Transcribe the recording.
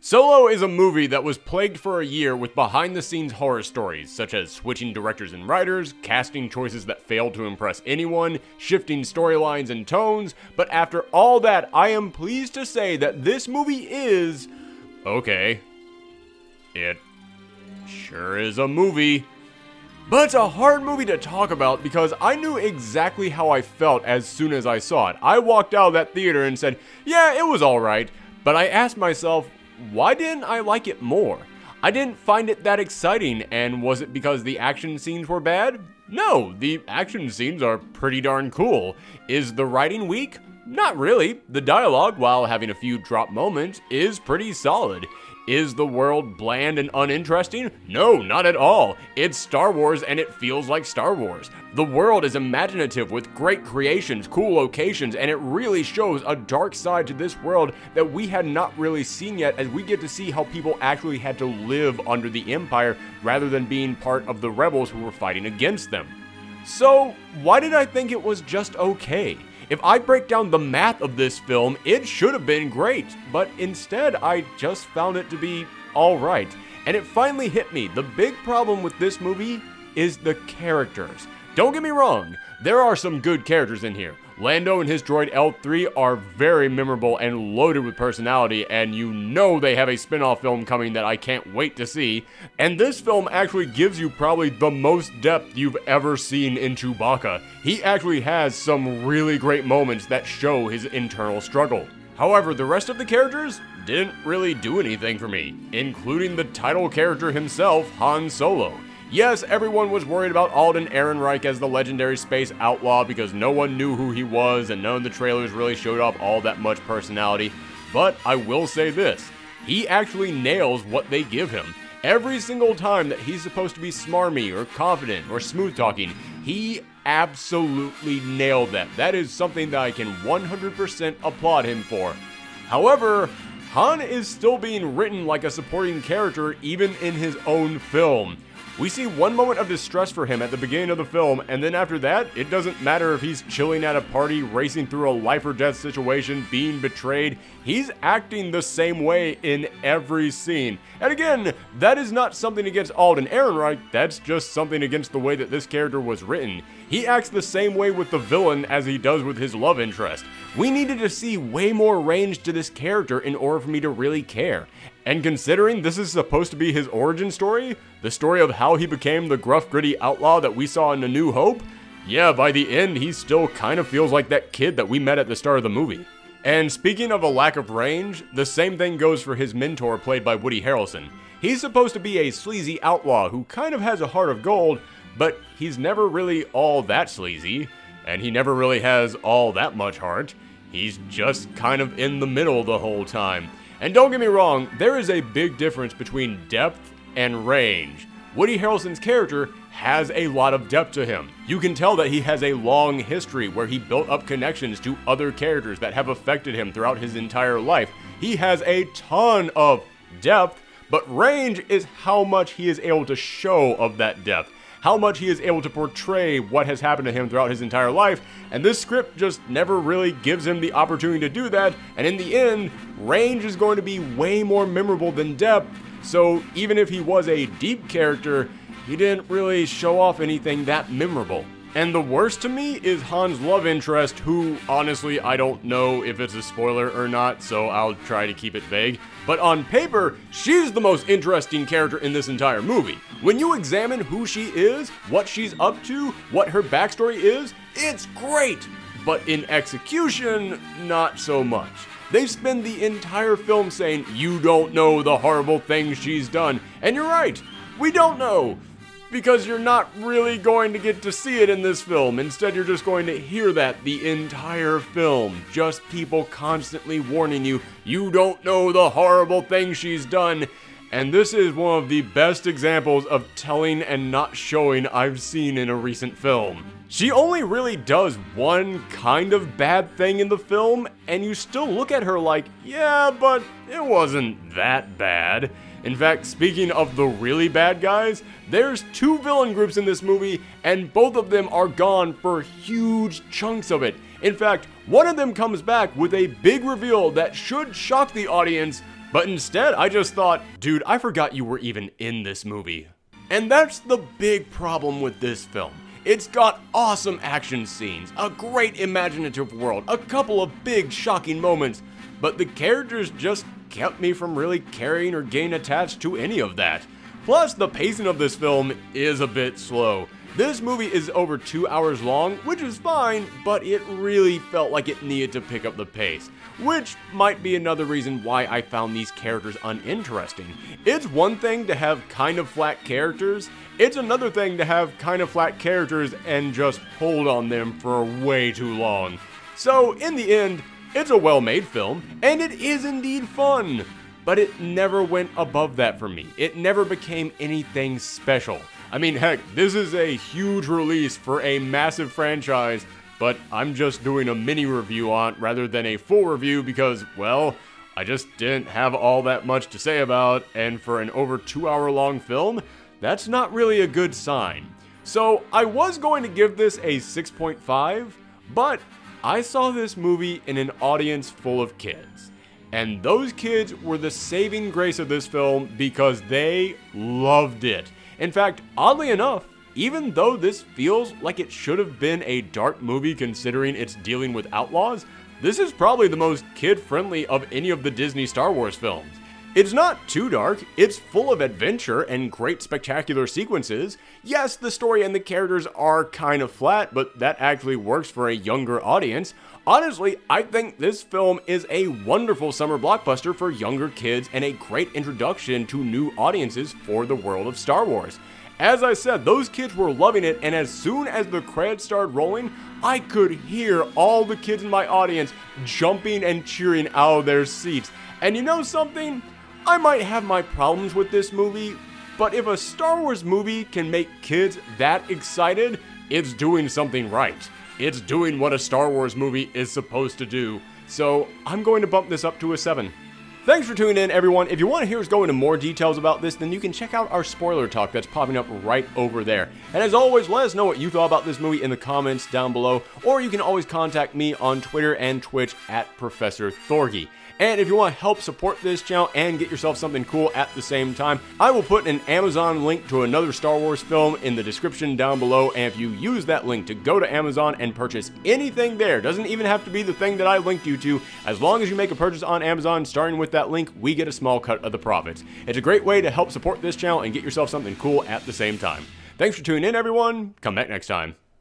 Solo is a movie that was plagued for a year with behind-the-scenes horror stories, such as switching directors and writers, casting choices that failed to impress anyone, shifting storylines and tones, but after all that, I am pleased to say that this movie is... okay. It sure is a movie. But it's a hard movie to talk about because I knew exactly how I felt as soon as I saw it. I walked out of that theater and said, yeah, it was alright, but I asked myself, why didn't I like it more? I didn't find it that exciting, and was it because the action scenes were bad? No, the action scenes are pretty darn cool. Is the writing weak? Not really. The dialogue, while having a few drop moments, is pretty solid. Is the world bland and uninteresting? No, not at all. It's Star Wars and it feels like Star Wars. The world is imaginative with great creations, cool locations, and it really shows a dark side to this world that we had not really seen yet, as we get to see how people actually had to live under the Empire rather than being part of the rebels who were fighting against them. So, why did I think it was just okay? If I break down the math of this film, it should have been great, but instead I just found it to be alright. And it finally hit me. The big problem with this movie is the characters. Don't get me wrong, there are some good characters in here. Lando and his droid L3 are very memorable and loaded with personality, and you know they have a spin-off film coming that I can't wait to see. And this film actually gives you probably the most depth you've ever seen in Chewbacca. He actually has some really great moments that show his internal struggle. However, the rest of the characters didn't really do anything for me, including the title character himself, Han Solo. Yes, everyone was worried about Alden Ehrenreich as the legendary space outlaw because no one knew who he was and none of the trailers really showed off all that much personality. But I will say this, he actually nails what they give him. Every single time that he's supposed to be smarmy or confident or smooth talking, he absolutely nailed that. That is something that I can 100% applaud him for. However, Han is still being written like a supporting character even in his own film. We see one moment of distress for him at the beginning of the film, and then after that, it doesn't matter if he's chilling at a party, racing through a life or death situation, being betrayed, he's acting the same way in every scene. And again, that is not something against Alden Ehrenreich, that's just something against the way that this character was written. He acts the same way with the villain as he does with his love interest. We needed to see way more range to this character in order for me to really care. And considering this is supposed to be his origin story, the story of how he became the gruff, gritty outlaw that we saw in A New Hope, yeah, by the end, he still kind of feels like that kid that we met at the start of the movie. And speaking of a lack of range, the same thing goes for his mentor played by Woody Harrelson. He's supposed to be a sleazy outlaw who kind of has a heart of gold, but he's never really all that sleazy, and he never really has all that much heart. He's just kind of in the middle the whole time. And don't get me wrong, there is a big difference between depth and range. Woody Harrelson's character has a lot of depth to him. You can tell that he has a long history where he built up connections to other characters that have affected him throughout his entire life. He has a ton of depth, but range is how much he is able to show of that depth. How much he is able to portray what has happened to him throughout his entire life, and this script just never really gives him the opportunity to do that, and in the end, range is going to be way more memorable than depth, so even if he was a deep character, he didn't really show off anything that memorable. And the worst to me is Han's love interest, who, honestly, I don't know if it's a spoiler or not, so I'll try to keep it vague. But on paper, she's the most interesting character in this entire movie. When you examine who she is, what she's up to, what her backstory is, it's great! But in execution, not so much. They spend the entire film saying, you don't know the horrible things she's done. And you're right, we don't know. Because you're not really going to get to see it in this film. Instead, you're just going to hear that the entire film. Just people constantly warning you, you don't know the horrible things she's done. And this is one of the best examples of telling and not showing I've seen in a recent film. She only really does one kind of bad thing in the film, and you still look at her like, yeah, but it wasn't that bad. In fact, speaking of the really bad guys, there's two villain groups in this movie, and both of them are gone for huge chunks of it. In fact, one of them comes back with a big reveal that should shock the audience, But instead, I just thought, dude, I forgot you were even in this movie. And that's the big problem with this film. It's got awesome action scenes, a great imaginative world, a couple of big shocking moments, but the characters just kept me from really caring or getting attached to any of that. Plus, the pacing of this film is a bit slow. This movie is over 2 hours long, which is fine, but it really felt like it needed to pick up the pace, which might be another reason why I found these characters uninteresting. It's one thing to have kind of flat characters, it's another thing to have kind of flat characters and just hold on them for way too long. So, in the end, it's a well-made film, and it is indeed fun, but it never went above that for me. It never became anything special. I mean, heck, this is a huge release for a massive franchise, but I'm just doing a mini review on it rather than a full review because, well, I just didn't have all that much to say about, and for an over 2 hour long film, that's not really a good sign. So I was going to give this a 6.5, but I saw this movie in an audience full of kids. And those kids were the saving grace of this film because they loved it. In fact, oddly enough, even though this feels like it should have been a dark movie considering it's dealing with outlaws, this is probably the most kid-friendly of any of the Disney Star Wars films. It's not too dark, it's full of adventure and great spectacular sequences. Yes, the story and the characters are kind of flat, but that actually works for a younger audience. Honestly, I think this film is a wonderful summer blockbuster for younger kids and a great introduction to new audiences for the world of Star Wars. As I said, those kids were loving it, and as soon as the credits started rolling, I could hear all the kids in my audience jumping and cheering out of their seats. And you know something? I might have my problems with this movie, but if a Star Wars movie can make kids that excited, it's doing something right. It's doing what a Star Wars movie is supposed to do. So I'm going to bump this up to a 7. Thanks for tuning in, everyone. If you want to hear us go into more details about this, then you can check out our spoiler talk that's popping up right over there. And as always, let us know what you thought about this movie in the comments down below, or you can always contact me on Twitter and Twitch at Professor Thorgi. And if you want to help support this channel and get yourself something cool at the same time, I will put an Amazon link to another Star Wars film in the description down below, and if you use that link to go to Amazon and purchase anything there, doesn't even have to be the thing that I linked you to, as long as you make a purchase on Amazon starting with that link, we get a small cut of the profits. It's a great way to help support this channel and get yourself something cool at the same time. Thanks for tuning in, everyone. Come back next time.